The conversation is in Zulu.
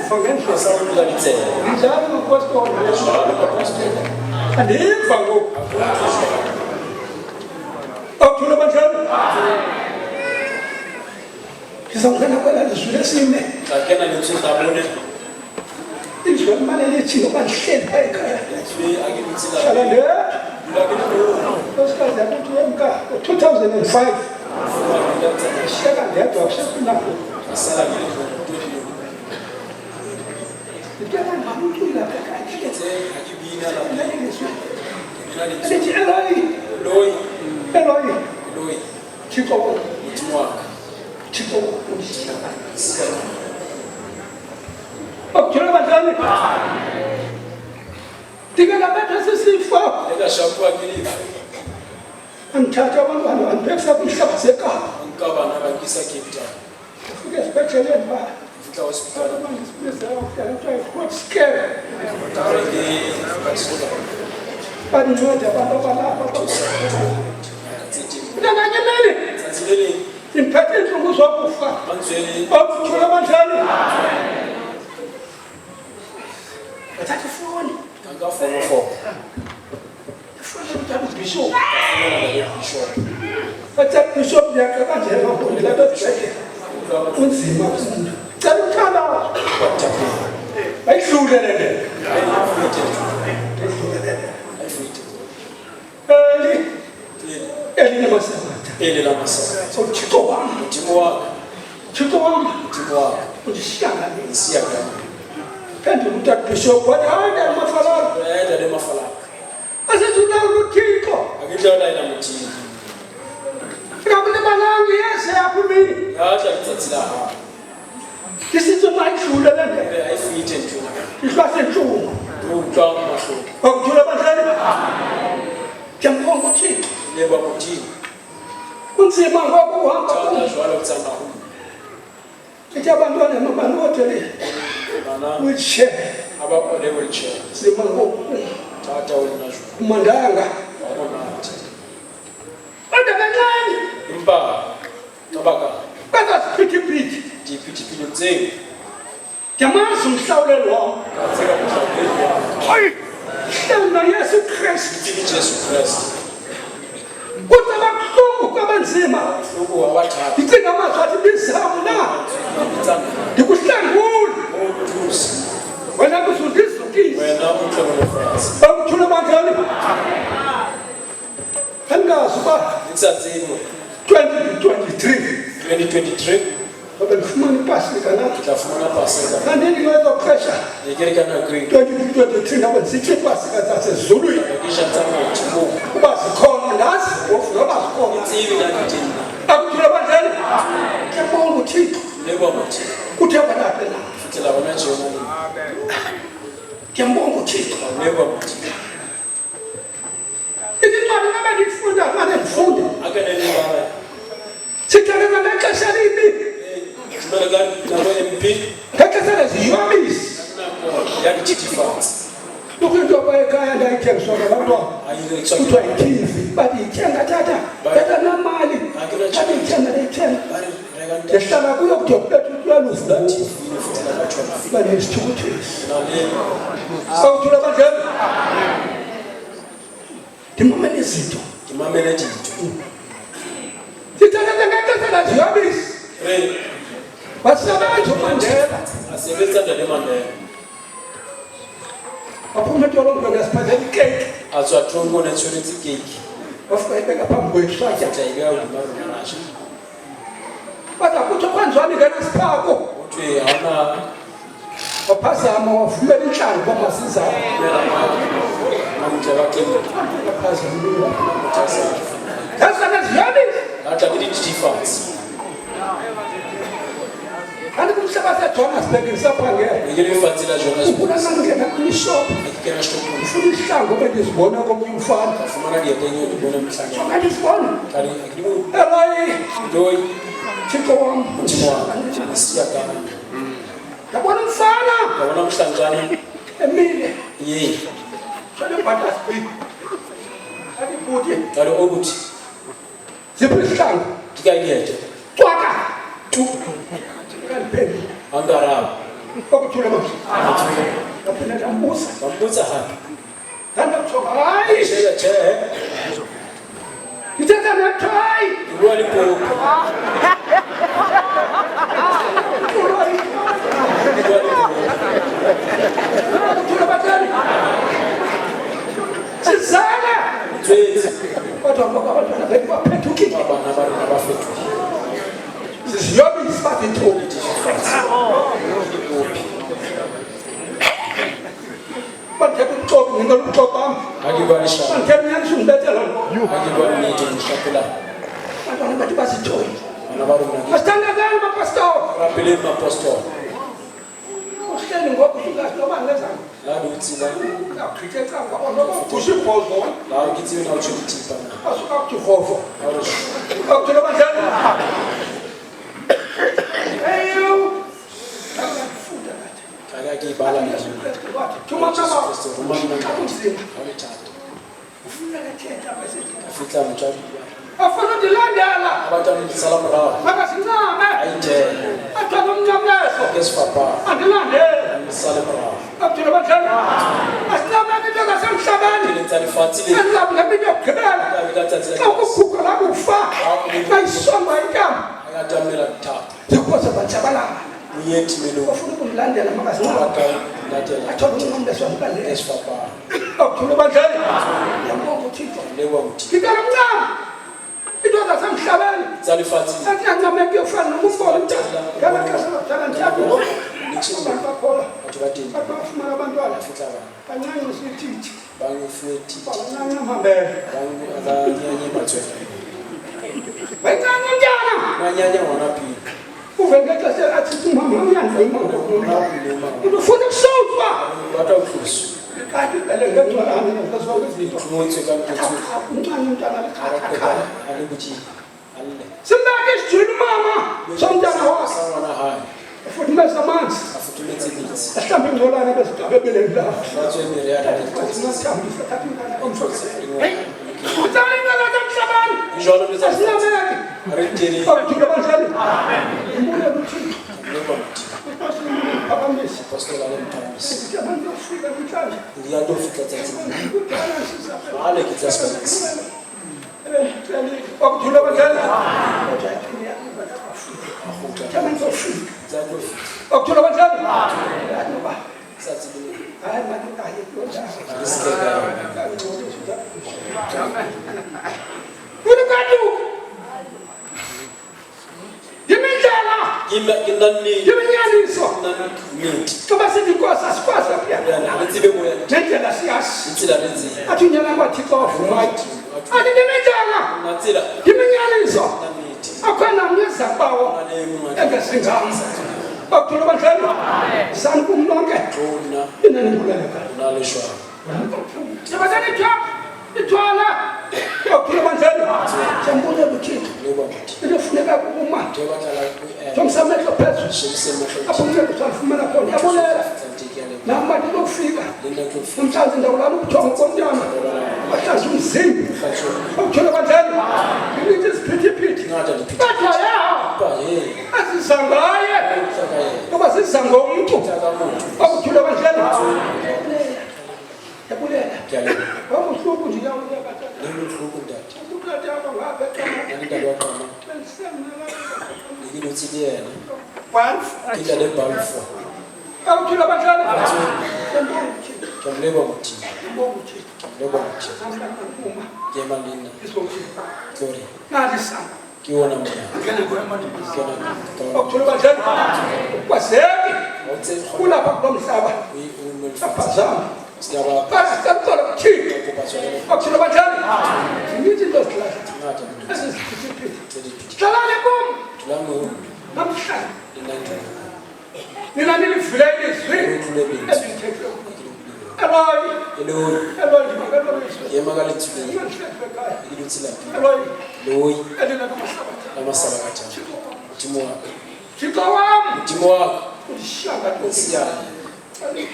Fangen Sawulalitse. njalo ngopostoli andiva ngoku awuthula banjalo ngizawungena kwela lizwi lesine Sakena netsudabone. izwi elimane lithi ngoba ndihleli phaa ekhaya Yatwe akimitsila. hlala ndedwa Lakini osikazi yakuthi wemka 2005 shiyeka ndedwa kusekunapho asala ngile. ndityala ngabucula kakanje Akibina la. lelizwi Nani elithi Eloi loyi Eloi loyi Thixo mtumwa. Thixo undisiya okuthula badlali ndingekabetha sisifo Eka shapwa ngilifa. andithatha abantwana bandibekisa kwihlaba zekapa Nkaba nabakisa Cape Town. ufike esibhedleleni ba Fika hospital. scare Tareke basuka. bandinceda abantu abalapha Tsithi. ndanganyemeli Tsatsile ndiphethe iintlungu zokufa manzweli. okuthula badlali ndathatha ifowuni Kanga fofo. ifowuni ndithatha ubishop Bishop. bathatha ubishop yakhe kanjena ngondela bebheke kunzima cela uthanda ayidlule le elinye masamatha so Thixo wam undishiyangalisa phendula utata bishop wathi hayi ndamafalala asithi unawulo uThixo ngakulibalanga yese yaphi mini ndisithi mayidlule le nto ihlwasentlungu okuthula abadlali ndiyambonga uThixo kunzima ngoku uhamba ithi abantwana mabanotele wheelchair zima ngoku umandanga kodwa kancane kangasiphithiphithi ndiyamazi umhlawuleli wam hayi hlala Yesu Kristu kutsaba buhlungu kwabanzima ndicinga amazwi athi bizamu na ndikuhlangule wena kuzundizukise bakuthula badlali andingazi uba 2023 babe ndifumana ipasika na andindingezoqesha 2023 nabe ndisithi iipasika zasezulwini uba zikhona ndazi noba zikhona akuthula badlali ndiyabonga uThixo kuthe kwalaphe na ndiyambonga uThixo izincwadi ngabe ndifunda mane ndifunde sitheleka ngexesha libi ngexesha leziyobisi kukho into ekhaya ndayithengiswa ngabantwana kuthiwa yithivi bathi yithenga tata tata namali bathi yithenga ndayithenga ndihlala kuyo kude kubetha utyalufu banesithukuthezi awuthula badlali ndimamele izinto sitheleka ngexesha leziyobisi basebenza uMandela aphuma entolongweni yasiphathela ikeki wafika ibeka phambi kwethu satya baza kuthi kwanjani ngenasiphako waphazama wavumela intlango uba masizapho zazaneziyobisi kanti kumhlaba seJohannesburg ngisaphangela ufuna nangena kwishop ufuna ihlango bendizibona komunye umfana akandizibona Eloi Thixo wam ndabona umfana emile salebhatasbi adibhuti ziphi isihlango cwaka kaniphendula okuthula manje lapha ndambuza Bambuza haphi? ndamthoka hayi Shela che. ngithatha nethoyi Ngibona ipopo. okuthula batani sizana Twezi. kodwa ngoba abantwana bethu baphethuka Abana abafethu. siziyobisi bathi ntombi bathetha ukuxoka ngento luxokam Akibanisha. bathetha nyanisa umbethela Akibani nithi ngishapela. abantwana bethu basithoyi Bana baruna. asithandazani bapastor Rapeleni apostol. uhleli ngoba usukazi noba ngezana La dutsila. akuchithe canga onoba kusibhozo La kithi na uchitipa. asuka kuJehova Awush. akuthula banjani eyo akufunda kathi Kaya kibala nje. thuma mama Romana akunzima awuthanda. ufuna kathetha bese Afika mthabi. afuna ndilandela Abantwana salamu rawo. makasincame Ayithe. athwala umncamleso Ngesipapa. andilandele Salamu rawo. akuthula banjani asincameke into zasemhlabeni Lenzani fatile. engabi ngemini yokugqibela Akathathile. xa ukuguga lakufa ayisonga inkamba Ayatamela mthatha. zikhoza bajabalala Uyethi melo. ufuna ukumlandela makasincame Ndathela. athwala umncamleso andilandele Ngesipapa. akuthula banjani yambonga uthixo Lewa uthi. ngicela umncamo into zasemhlabeni Lenzani fatile. andiyancameke ufana nokumbona umntana ngamaxesha abadala ndiyabulo abantu bakhola Batho ba teng. abantu bafumana abantwana Fitla ba. bancane sithithi Bangufuthi. bancane amambele Abanyanye batswela. bancane umntana Banyanya ngona phi. uve ngexesha athi umama uyandlema Uluma. ufuna ukusuzwa Batho ukhusu. kanti vele ngegcwalane ngazonke izinto Kumotse kamputhu. umncane umntana lekhathakhala Alikuthi. Alle. simbake isijwini umama somntana wakhe Sangwana hayi. efudumeza amanzi Afuthumethe imithi. ahlamba ingcolane bezigaba ebeleni lawo Batswe miriyada. singathambisa thatha ingane omfotse utsala ingane zamhlabani Njalo beza. asinameke Ariteri. akuthula banjani imbule luthixo Lewa uthi. aphamisa Apostol alemthamisi. ukuthi abantu bafika namhlanje Ngiyatofika tsatsini. kudala sisabe Ale kitsaspalisi. akuthula banjani Ahuta. abantu Tsatofika. akuthula banjani Tsatsini. hayi manje kaye Alisikeka. unikatuka yimindlela Ngimnani. yiminyaniso Nani. xoba sithi inkosi asikwazi akuya Alitsibe moya. nendlela siyazi Itsila lenzi. athi unyana kwathixo wavumayo athi nimindlela Natsila. yiminyaniso Namithi. akhona mnyeza bawo Anemu. engesingama akuthula banjani sani kumnonke Ona. inanimbulaleka Nalishwa. Yabazali ithwala akuthula banjani siyambulela uthixo Lewa uthi. into efuneka kuma Njengobatala somsamehlo phezulu Shemsemehlo. apho uncedo salifumana khona yabulela Tsantikele. nam manje lokufika Lena kufi. namhlanje ndawulala ubuthongo komntwana bahlanze umzimba Khatsho. akuthula banjani imithi isiphithiphithi Ngada liphitha. kodwa yawo Ba hey. aziza ngaye Tsaka ye. ngoba ziza ngomntu Tsaka muntu. akuthula banjani yabulela Kyale. wabuhlungu ndiyawuyakata Lena uhlungu ndati. ukutata yaba ngapha eqama Nani ndati waqama. Ngikilo tsithi yena. Kinda le balfo. akuthula banjani Kyamleba uthi. Kyamleba uthi. Kyema lina. Kori. nalisanga Kiona mna. akuthula banjani kwazeki Awutse kulapha kulo mhlaba aphazama Sigaba. basamthola kuthixo Kubatswele. akuthula banjani zininzi into zilahla Ngada. eziziphithiphithi hlalani kum Tulamu. namhlanje Lena. nina nilivile ilizwi Kulebeni. ezilithethileyo eloyi Eloyi. eloyi ndimakelobiswe Yemakalitswe. ingandihlethwekhaya Ngikilo tsila. eloyi Loyi. endinakamasabatha Lamasaba kathata. Utimo wakho. thixo wam Utimo wakho. undishiyanga Siyana. Tapeni.